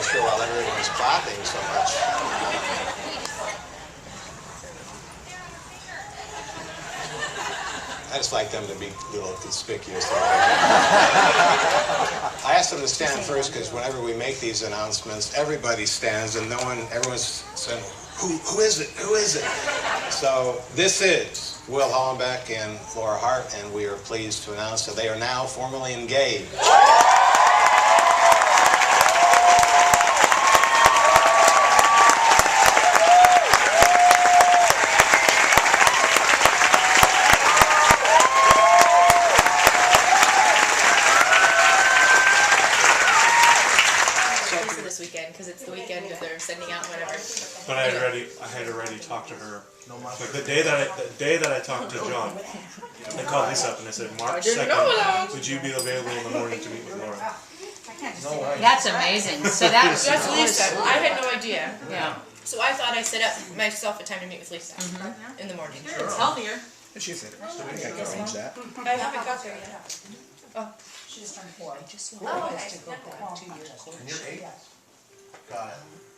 picture while everyone was clapping so much. I just like them to be a little conspicuous. I asked them to stand first because whenever we make these announcements, everybody stands and everyone's saying, who is it? Who is it? So this is Will Hollenbeck and Laura Hart, and we are pleased to announce that they are now formally engaged. Because it's the weekend that they're sending out whatever. But I had already talked to her. Like the day that I talked to John, I called Lisa up and I said, March 2nd, would you be available in the morning to meet with Laura? That's amazing. So that's Lisa. I had no idea. Yeah. So I thought I set up myself a time to meet with Lisa in the morning. It's healthier. She said it, so we gotta arrange that. I haven't got there yet. Oh. She just turned 4. I just want us to go back to your courtship. And you're 8? Got it.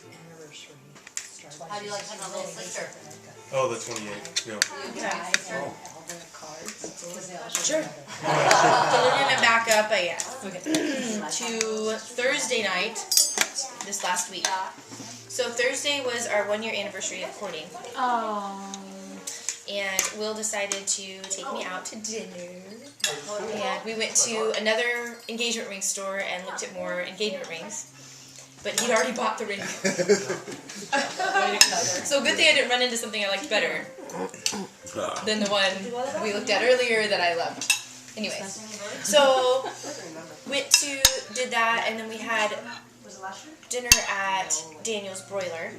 Anniversary. How do you like having a little sister? Oh, the 28th. Yeah. All the cards. Sure. So we're gonna back up to Thursday night this last week. So Thursday was our 1-year anniversary of courting. Oh. And Will decided to take me out to dinner. And we went to another engagement ring store and looked at more engagement rings. But he'd already bought the ring. So good thing I didn't run into something I liked better than the one we looked at earlier that I loved. Anyways, so did that, and then we had dinner at Daniel's Broiler,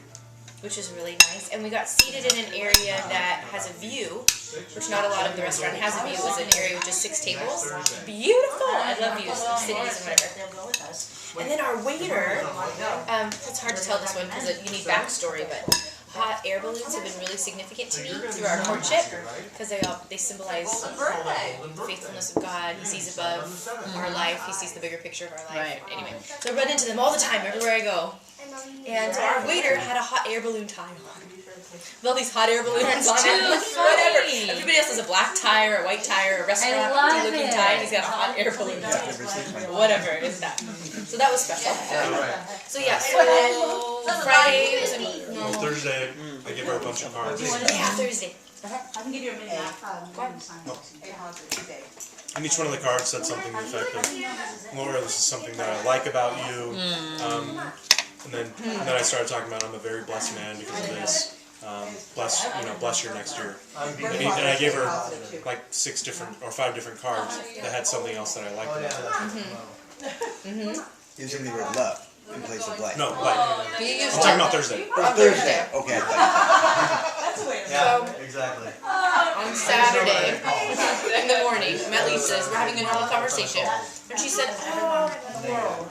which is really nice. And we got seated in an area that has a view, which not a lot of the restaurant has a view. It was an area with just 6 tables. Beautiful! I love views of cities and whatever. And then our waiter, it's hard to tell this one because you need backstory, but hot air balloons have been really significant to me through our courtship because they symbolize the faithfulness of God. He sees above our life. He sees the bigger picture of our life. Right. Anyway, so I run into them all the time everywhere I go. And our waiter had a hot air balloon tie on. With all these hot air balloons on it. Whatever. Everybody else has a black tie or a white tie or a restaurant-looking tie, and he's got a hot air balloon tie. Whatever it is that. So that was special. So yeah, so Friday was Well, Thursday, I gave her a bunch of cards. yeah, Thursday. I can give you a minute. And each one of the cards said something to the effect of, Laura, this is something that I like about you. And then I started talking about I'm a very blessed man because of this. Bless your next year. And I gave her like 5 different cards that had something else that I liked about her. Usually we're love in place of like. No, like, I'm talking about Thursday. Oh, Thursday. Okay, I thought So Exactly. on Saturday in the morning, I'm at Lisa's. We're having a normal conversation, and she said, "Oh,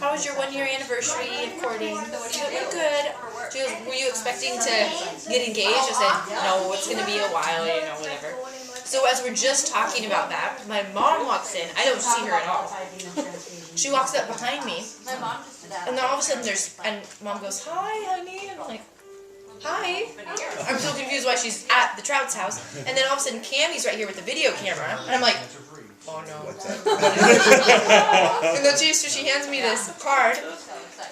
how was your 1-year anniversary of courting?" I said, "Good." She goes, "Were you expecting to get engaged?" I said, "No, it's going to be a while, whatever." So as we're just talking about that, my mom walks in. I don't see her at all. She walks up behind me, and then all of a sudden Mom goes, "Hi, honey," and I'm like, "Hi." I'm so confused why she's at the Trout's house, and then all of a sudden Cammy's right here with the video camera, and I'm like, "Oh no." And then she hands me this card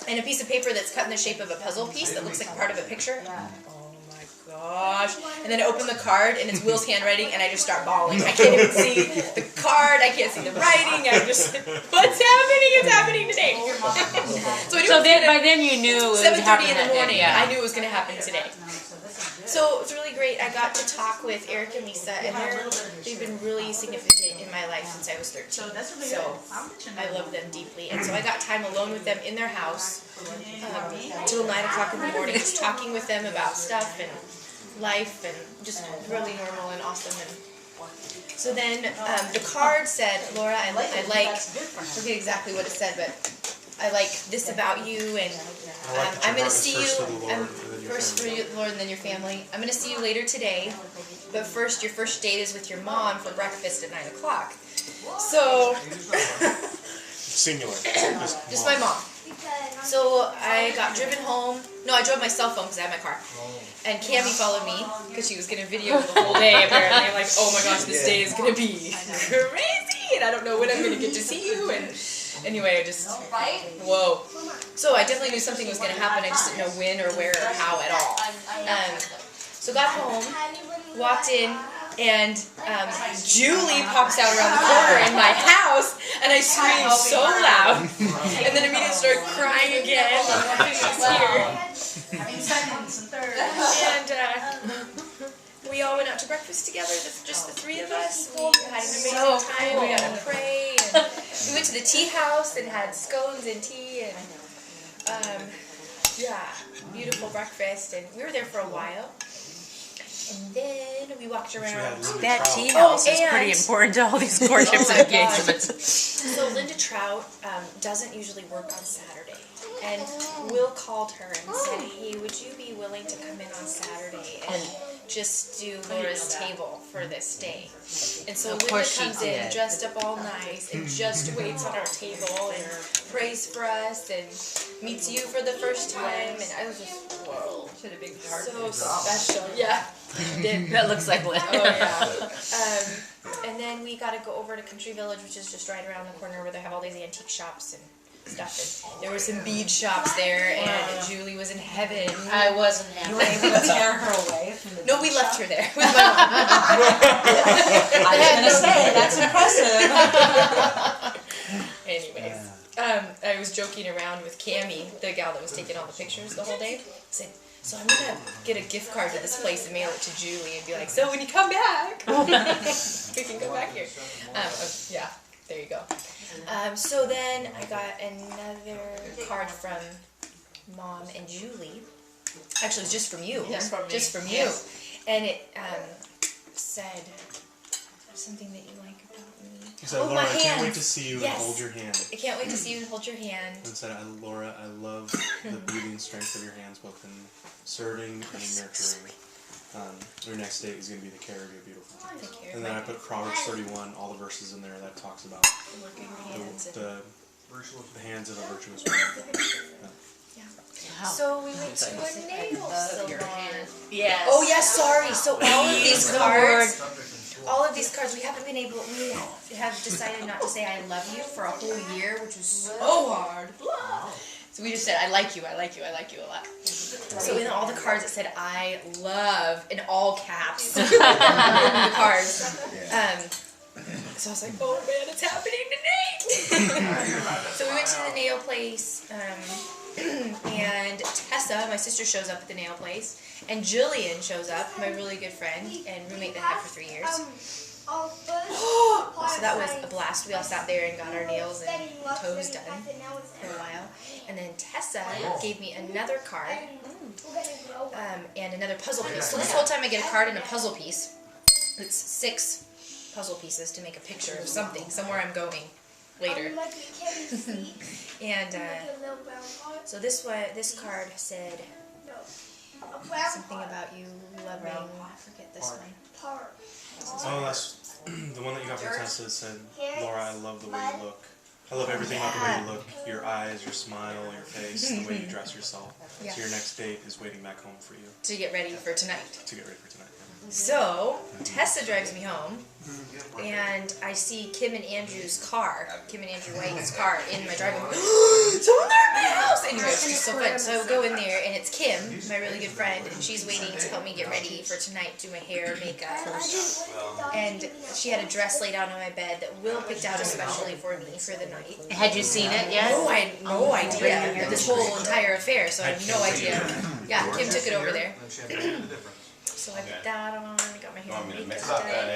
and a piece of paper that's cut in the shape of a puzzle piece that looks like part of a picture. Gosh. And then I open the card and it's Will's handwriting and I just start bawling. I can't even see the card, I can't see the writing, I'm just, what's happening? It's happening today. By then you knew it would 7:30 in the morning, yeah. I knew it was going to happen today. So it's really great. I got to talk with Eric and Lisa, and they've been really significant in my life since I was 13. So I love them deeply. And so I got time alone with them in their house till 9 o'clock in the morning, just talking with them about stuff and life and just really normal and awesome. And so then the card said, "Laura, I like," I forget exactly what it said, but I like this about you, and I'm going to see you, first for you, Lord, and then your family. I'm going to see you later today, but first, your first date is with your mom for breakfast at 9 o'clock. So, Singular. Just my mom. So I got driven home. No, I drove my cell phone because I had my car. And Cammie followed me because she was going to video the whole day apparently. I'm like, oh my gosh, this day is going to be crazy. And I don't know when I'm going to get to see you. And anyway, I just, whoa. So I definitely knew something was going to happen. I just didn't know when or where or how at all. So got home, walked in, and Julie pops out around the corner in my house, and I screamed so loud, and then immediately started crying again. She's here. And we all went out to breakfast together, just the three of us. We had an amazing time. We got to pray, and we went to the tea house and had scones and tea, and yeah, beautiful breakfast. And we were there for a while. And then we walked around. That tea house is pretty important to all these courtships and engagements. So Linda Trout doesn't usually work on Saturday. And Will called her and said, hey, would you be willing to come in on Saturday and just do Laura's table for this day? And so Linda comes in dressed up all nice and just waits on our table and prays for us and meets you for the first time. And I was just, whoa. She had a big heart. So special. Yeah. That looks like Lynn. Oh, yeah. And then we got to go over to Country Village, which is just right around the corner where they have all these antique shops and stuff. And there were some bead shops there, and Julie was in heaven. I wasn't happy. You were able to tear her away from the No, we left her there with my mom. I was going to say, that's impressive. Anyways, I was joking around with Cammie, the gal that was taking all the pictures the whole day. I said, so I'm going to get a gift card to this place and mail it to Julie and be like, so when you come back, we can go back here. Yeah, there you go. So then I got another card from Mom and Julie. Actually, it was just from you. Just from me. Just from you. And it said something that you like about me. He said, Oh, Laura, my I can't hands. wait to see you Yes. and hold your hand. I can't wait to see you and hold your hand. And said, Laura, I love the beauty and strength of your hands, both in serving and nurturing. Your next date is going to be the care of your beautiful hands. Take care of And then my I put Proverbs 31, all the verses in there that talks about working hands. the hands of a virtuous woman. So we went to a nail salon. Yes. Oh yeah, sorry. So all of these cards, we haven't been able, we have decided not to say I love you for a whole year, which was so hard. So we just said, I like you, I like you, I like you a lot. So in all the cards it said, I love, in all caps, in the cards. So I was like, oh man, it's happening tonight. So we went to the nail place, and Tessa, my sister, shows up at the nail place, and Jillian shows up, my really good friend and roommate that I had for 3 years. So that was a blast. We all sat there and got our nails and toes done for a while. And then Tessa gave me another card and another puzzle piece. So this whole time I get a card and a puzzle piece. It's 6 puzzle pieces to make a picture of something, somewhere I'm going later. And so this card said something about you loving, I forget this one. Oh, that's the one that you got from Tessa said, Laura, I love the way you look. I love everything about the way you look. Your eyes, your smile, your face, the way you dress yourself. Yeah. So your next date is waiting back home for you. To get ready for tonight. To get ready for tonight. So, Tessa drives me home, and I see Kim and Andrew's car, Kim and Andrew White's car, in my driveway. Someone there at my house! Anyway, it's just so fun. So I go in there, and it's Kim, my really good friend, and she's waiting to help me get ready for tonight, do my hair, makeup. And she had a dress laid out on my bed that Will picked out especially for me for the night. Had you seen it yet? Oh, I had no idea. This whole entire affair, so I had no idea. Yeah, Kim took it over there. So I put that on, got my hair and makeup done,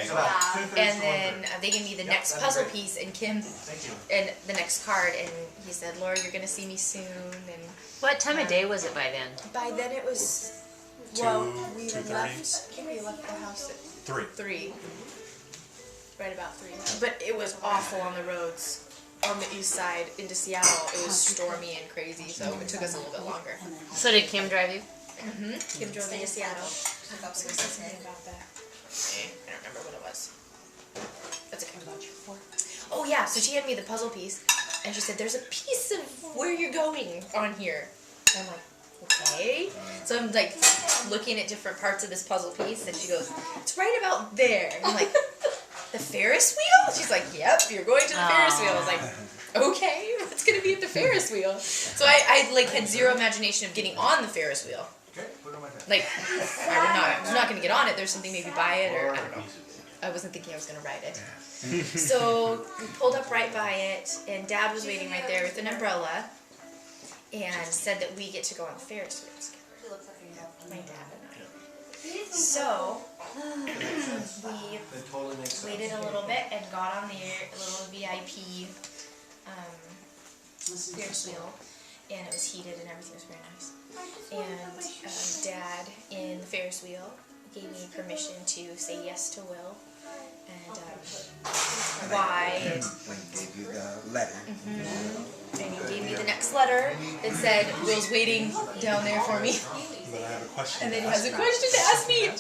and then they gave me the next puzzle piece, and Kim, and the next card, and he said, Laura, you're going to see me soon, and What time of day was it by then? by then it was, well, we 2:30? left, I think we left the house at 3. 3, right about 3, but it was awful on the roads. On the east side into Seattle, it was stormy and crazy, so it took us a little bit longer. So did Kim drive you? Kim drove me to Seattle. I was something about that. I don't remember what it was. That's okay. Oh yeah, so she had me the puzzle piece, And she said, there's a piece of where you're going on here. And I'm like, okay. So I'm like looking at different parts of this puzzle piece, and she goes, it's right about there. And I'm like, the Ferris wheel? She's like, yep, you're going to the Ferris wheel. I was like, okay, what's gonna be at the Ferris wheel? So I like had zero imagination of getting on the Ferris wheel. Like, I was not gonna get on it. There's something maybe by it, or I don't know. I wasn't thinking I was gonna ride it. So we pulled up right by it, and Dad was waiting right there with an umbrella, and said that we get to go on the Ferris wheel together. My dad and I. So we waited a little bit and got on the little VIP Ferris wheel, and it was heated and everything was very nice. And Dad in the Ferris wheel gave me permission to say yes to Will. And why? When he gave you the letter. And he gave me the next letter that said, Will's waiting down there for me. But I have a question. And then he has a question to ask me.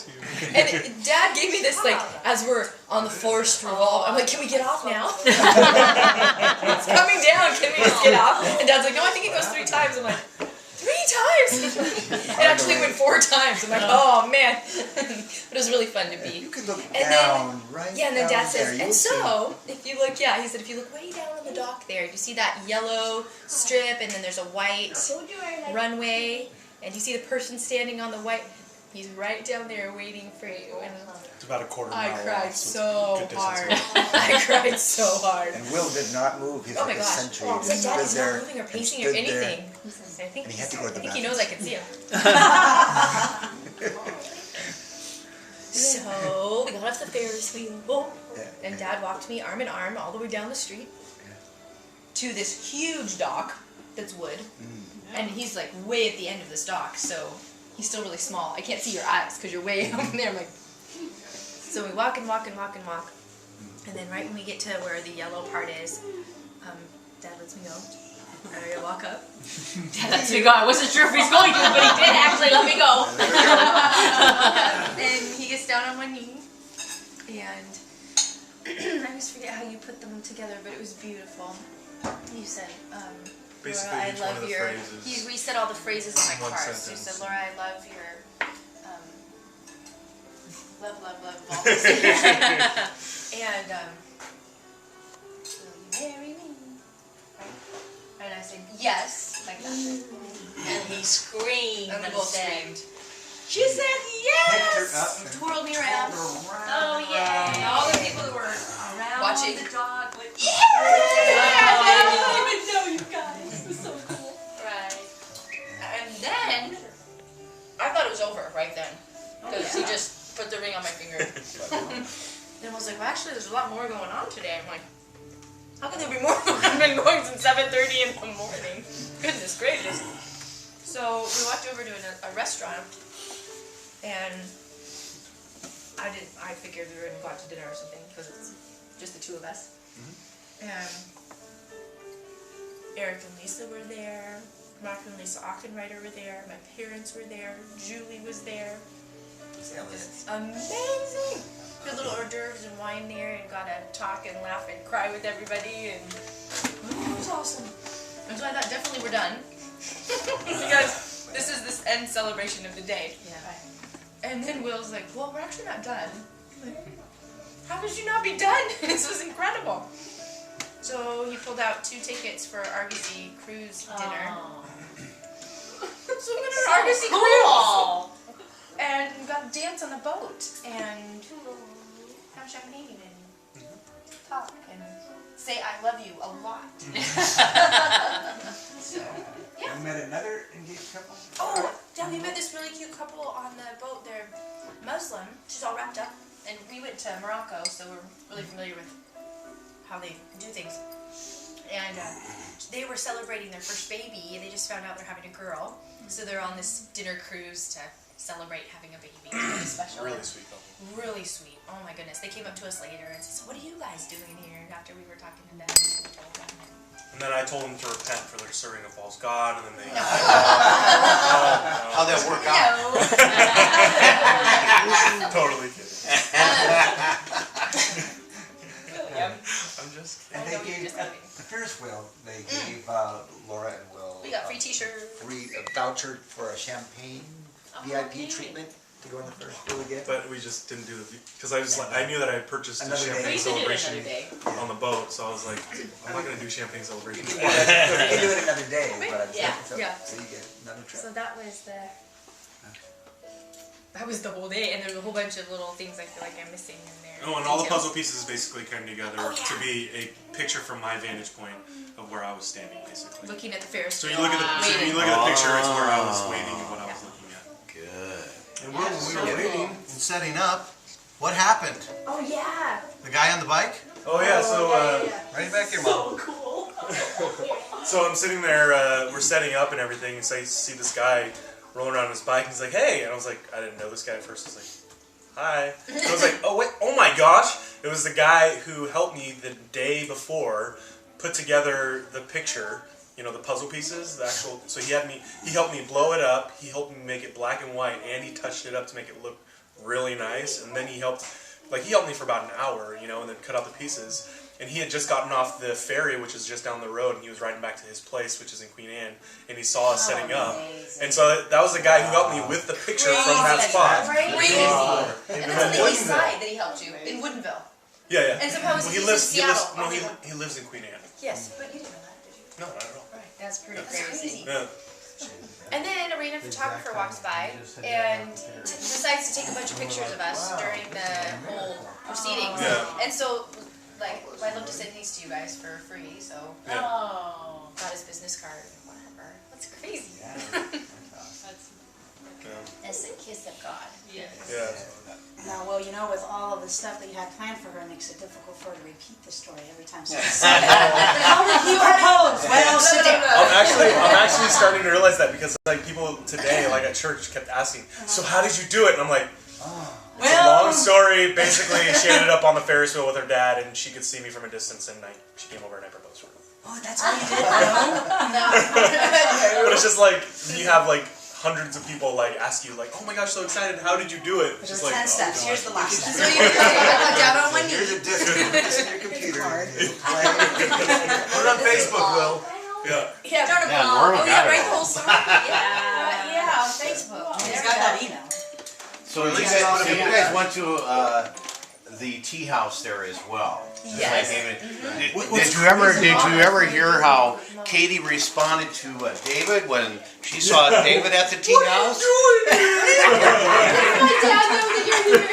And Dad gave me this, like, as we're on the forced revolve, I'm like, can we get off now? It's coming down, can we just get off? And Dad's like, no, I think it goes 3 times. I'm like, 3 times? It actually went 4 times. I'm like, oh man. But it was really fun to be. You can look And down, then, right yeah, and then down Dad says, there. and You'll so, if you look, yeah, he said, if you look way down on the dock there, you see that yellow strip, and then there's a white runway, and you see the person standing on the white, he's right down there waiting for you. And It's about a quarter I mile cried off, so it's a good hard. distance. I cried so hard. And Will did not move. He's Oh my like a gosh. sentry. It's like Dad is stood not there moving or and pacing or stood there. anything. I think, And he had to go to the I think he bathroom. knows I can see him. So we got off the Ferris wheel, and Dad walked me arm in arm all the way down the street to this huge dock that's wood, and he's like way at the end of this dock, so he's still really small. I can't see your eyes because you're way up in there. I'm like, so we walk and walk and walk and walk, and then right when we get to where the yellow part is, Dad lets me go. I walk up. Dad lets me go. I wasn't sure if he's going to, but he did actually let me go. And he gets down on one knee, and I always forget how you put them together, but it was beautiful. You said, Basically, Laura, I each one love of the your. phrases. He reset all the phrases in my One car. So he sentence. said, Laura, I love your. Love, love, love, balls. And will you marry me? Right? And I said yes, like that. And he screamed And we and both said, screamed. she said Picked her yes! up And and twirled me around. Oh, yeah. And all the people that were Around watching. the dog with Yeah! I didn't even know you guys. It was so cool. Right. And then I thought it was over right then, because he just put the ring on my finger. Then I was like, well, actually, there's a lot more going on today. I'm like, how can there be more? I've been going since 7:30 in the morning. Goodness gracious. So we walked over to a restaurant, and I figured we were gonna go out to dinner or something because it's just the 2 of us. And Eric and Lisa were there. Mark and Lisa Ockenreiter were there. My parents were there. Julie was there. It was amazing. Good little hors d'oeuvres and wine there, and got to talk and laugh and cry with everybody, and it was awesome. And so I thought definitely we're done because this is this end celebration of the day. Yeah. And then Will's like, well, we're actually not done. I'm like, how could you not be done? This was incredible. So he pulled out 2 tickets for RBC cruise dinner. Oh. So we went on an RBC cruise. Cool. And we got to dance on the boat and have champagne and talk and say I love you a lot. So, yeah. You met another engaged couple? Oh, yeah, we met this really cute couple on the boat. They're Muslim. She's all wrapped up. And we went to Morocco, so we're really familiar with how they do things. And they were celebrating their first baby, and they just found out they're having a girl. So they're on this dinner cruise to celebrate having a baby. It's really special. Really sweet couple. Really sweet. Oh my goodness. They came up to us later and said, so what are you guys doing here? After we were talking to them. We told them. And then I told them to repent for their serving a false god, and then they. How'd that work out? No. Totally kidding. Yeah. I'm just kidding. And I they know you're gave just kidding. Ferris wheel, they gave Laura and Will We got free T-shirts. a voucher for a champagne VIP treatment to go on the Ferris wheel again. But we just didn't do the because I knew that I had purchased Another a day. champagne We could do it celebration another day. on the boat, so I was like, I'm not gonna do champagne celebration. You can do it another day, but I'm Yeah, saying, yeah. so you get another trip. So that was the whole day, and there's a whole bunch of little things I feel like I'm missing in there. Oh, and all the Details. puzzle pieces basically came together to be a picture from my vantage point of where I was standing, basically. Looking at the Ferris So wheel. you look at the waiting. picture, it's where I was waiting and what I was looking at. Good. And when we were waiting and setting up, what happened? Oh yeah. The guy on the bike? Oh yeah, so Right back here, Mom. so I'm sitting there, we're setting up and everything, and so I see this guy rolling around on his bike, and he's like, hey, and I was like, I didn't know this guy at first. I was like, hi. And I was like, oh wait, oh my gosh, it was the guy who helped me the day before put together the picture, you know, the puzzle pieces, the actual, so he helped me blow it up, he helped me make it black and white, and he touched it up to make it look really nice, and then he helped me for about an hour, you know, and then cut out the pieces. And he had just gotten off the ferry, which is just down the road, and he was riding back to his place, which is in Queen Anne, and he saw us setting up. And so that was the guy who helped me with the picture from that spot. Crazy. And And that's on then the east Woodinville. side that he helped you in Woodinville. Yeah, yeah. And suppose Well, he's in Seattle. he lives in Queen Anne. Yes, but you didn't know that, did you? No, not at all. That's pretty crazy. Yeah. And then a random photographer walks by and decides to take a bunch of pictures of us during the whole proceedings. Yeah. And so, like, I'd love to send these to you guys for free, so Yeah. got his business card and whatever. That's crazy. That's the kiss of God. Yeah. Now, well, you know, with all of the stuff that you had planned for her, it makes it difficult for her to repeat the story every time she says it. How did you propose? Well, sit down. I'm actually starting to realize that because like people today, like at church, kept asking, so how did you do it? And I'm like, it's a long story. Basically, she ended up on the Ferris wheel with her dad, and she could see me from a distance, and she came over and I proposed for her. Oh, that's how you did it? But it's just like you have like hundreds of people like ask you like, oh my gosh, so excited! How did you do it? It's There's just like, 10 oh, steps. gosh. Here's the last So step. you got down on one Here's knee. a disc, it's in your computer. Put it on Facebook, Will. Yeah. Yeah, Norma oh got yeah, it right, all. the whole story. Yeah, on Facebook. He's got that email. So you guys went to the tea house there as well. Yes. Did you ever hear how Katie responded to David when she saw David at the tea house? My dad knows that you're here.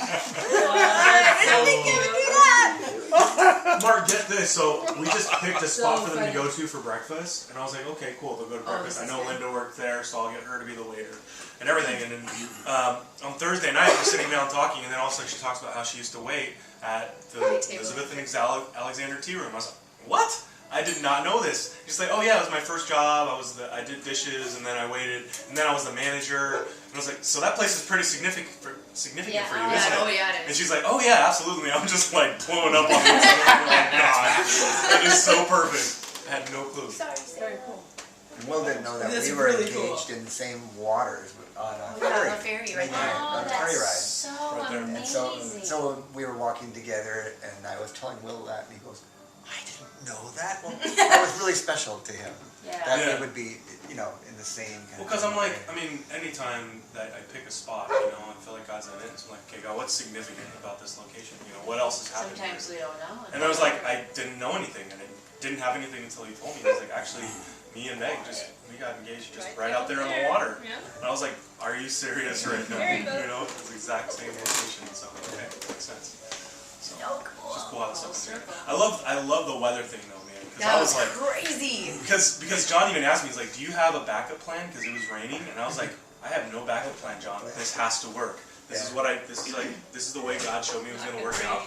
I didn't think you would do that. Mark, get this. So we just picked a spot for them to go to for breakfast, and I was like, okay, cool. They'll go to breakfast. I know Linda worked there, so I'll get her to be the waiter and everything. And then on Thursday night, we're sitting down talking, and then all of a sudden she talks about how she used to wait at the Elizabeth and Alexander tea room. I was like, what? I did not know this. She's like, oh yeah, it was my first job. I did dishes, and then I waited, and then I was the manager. And I was like, so that place is pretty significant for you, isn't it? Oh yeah, it And is. she's like, oh yeah, absolutely. I'm just like blowing up on this. Oh my god, that is so perfect. I had no clue. Very cool. And Will didn't know that That's we were really engaged cool. in the same waters on a Yeah, ferry. on the ferry right there, on a ferry ride. So Right there. And so we were walking together, and I was telling Will that, and he goes, I didn't know that. Well, that was really special to him. That Yeah. we would be, you know, in the same kind Well, because I'm like, I way. mean, anytime that I pick a spot, you know, I feel like God's in it. So I'm like, okay, God, what's significant about this location? You know, what else is happening? sometimes we don't know. And I was like, I didn't know anything, and I didn't have anything until he told me. He was like, actually, me and Meg we got engaged just right out there on the water. And I was like, are you serious right now? You know, it's the exact same location. So okay, makes sense. So just cool how this stuff is. I love the weather thing though, man. Because I was like, crazy. because John even asked me, he's like, do you have a backup plan? Because it was raining, and I was like, I have no backup plan, John. This has to work. This is the way God showed me it was going to work out.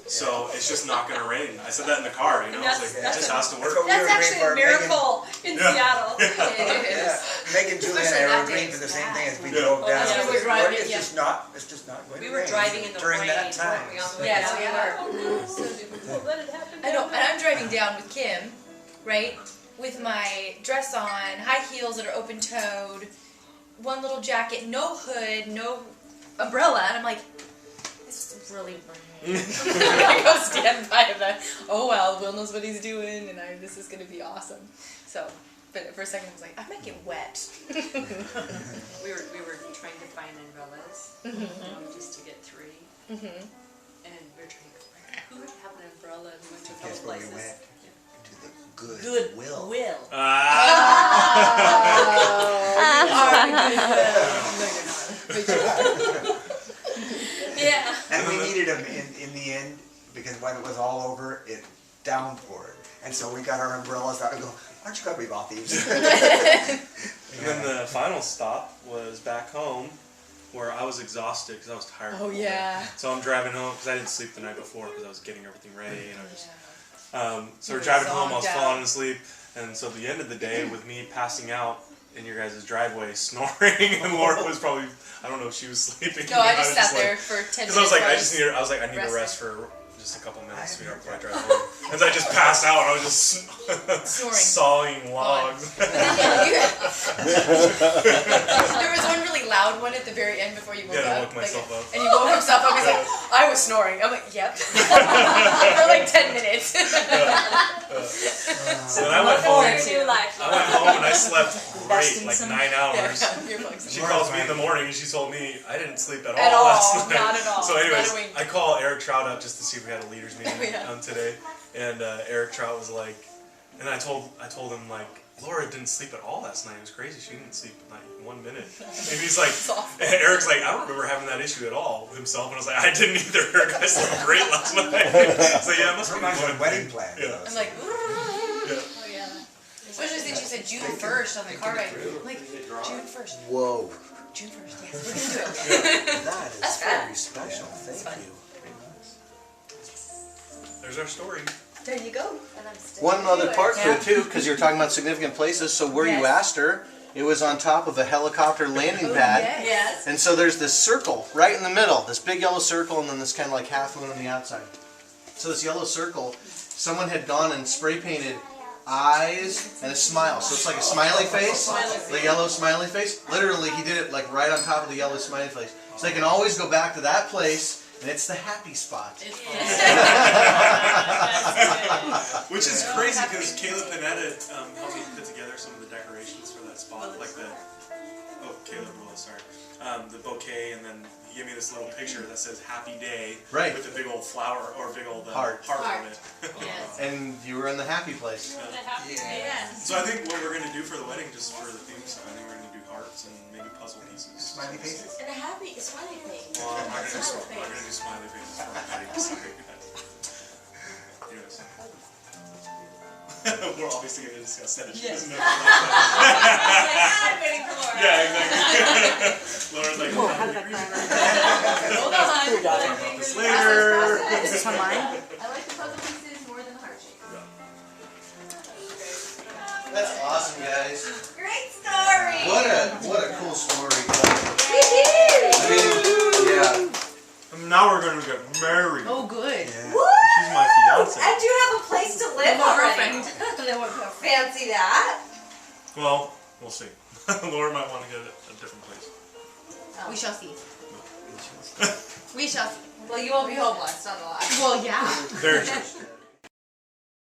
So it's just not going to rain. I said that in the car, you know. I was like, it just has to work. That's That's actually a miracle in Seattle. It Yeah, is. Meg and Julie and Especially I that were agreeing day, for the it's same bad. thing as we Yeah. drove down. yeah, we were driving, It's yeah. just not going to We rain. were driving in the during rain, that time. weren't we, on the way Yes, down? we were. So difficult. Let it happen. I know, and I'm driving down with Kim, right? With my dress on, high heels that are open-toed, one little jacket, no hood, no umbrella, and I'm like, It's really raining. I go stand by the, oh well, Will knows what he's doing, and this is gonna be awesome. So, but for a second I was like, I might get wet. We were trying to find umbrellas, just to get 3. And we were trying to find who would have an umbrella, and we went to a Guess couple where we places. went? To the good, Good will. Will. Yeah. And we needed them in the end, because when it was all over, it downpoured. And so we got our umbrellas out and go, aren't you glad we bought these? And then the final stop was back home, where I was exhausted because I was tired. Oh yeah. So I'm driving home because I didn't sleep the night before because I was getting everything ready, and I was so we're driving home. I was falling asleep, and so the end of the day with me passing out in your guys' driveway snoring, and Laura was probably, I don't know if she was sleeping. No, I just sat there for 10 minutes. Because I was like, I need to rest for just a couple minutes before I drive home. And I just passed out, and I was just sawing logs. There was one really loud one at the very end before you woke I up. woke myself up. And you woke yourself up, he's like, I was snoring. I'm like, yep. For like 10 minutes. So then I went home. I went home and I slept great, like 9 hours. Yeah, She calls me in the morning and she told me I didn't sleep at all At all, last night. not at all. So anyways, Not a wink. I call Eric Trout up just to see if we had a leaders meeting Yeah. today. And Eric Trout was like, and I told him like, Laura didn't sleep at all last night. It was crazy. She didn't sleep like 1 minute. And he's like, and Eric's like, I don't remember having that issue at all himself. And I was like, I didn't either. Eric, I slept great last night. So yeah, it must be Reminds me of one wedding thing. plans. Yeah. I'm like, Yeah. oh yeah. Especially since you said June 1st on the car ride. I'm like, June 1st. Whoa. June 1st, yes, we're gonna do it. That is very special. Thank you. There's our story. There you go. One other part to it too, because you're talking about significant places. So where you asked her, it was on top of a helicopter landing pad. Yes. And so there's this circle right in the middle, this big yellow circle, and then this kind of like half moon on the outside. So this yellow circle, someone had gone and spray painted eyes and a smile. So it's like a smiley face, the yellow smiley face. Literally, he did it like right on top of the yellow smiley face. So they can always go back to that place, and it's the happy spot. Which is crazy because Caleb Panetta helped me put together some of the decorations for that spot, like Caleb Willis, sorry, the bouquet, and then he gave me this little picture that says "Happy Day" with a big old flower or big old heart on it. And you were in the happy place. So I think what we're gonna do for the wedding, just for the theme song, I think we're gonna do hearts and maybe puzzle pieces. Smiley faces? And a smiley face. Well, I'm not gonna do smiley faces for my wedding. Sorry, guys. Anyways. We're obviously going to discuss that. She doesn't know. I'm waiting for Laura. Yeah, exactly. Laura's like, Cool, how did that climb? Hold on. Talk about this later. Is this one mine? I like the puzzle pieces more than the heart shape. That's awesome, guys. Great story. What a cool story. We I mean, yeah. Now we're going to get married. Oh, good. She's my fiance. And you have a place to live already. Fancy that. Well, we'll see. Laura might want to get a different place. We shall see. We shall see. Well, you won't be homeless, not a lot. Well, yeah. Very true.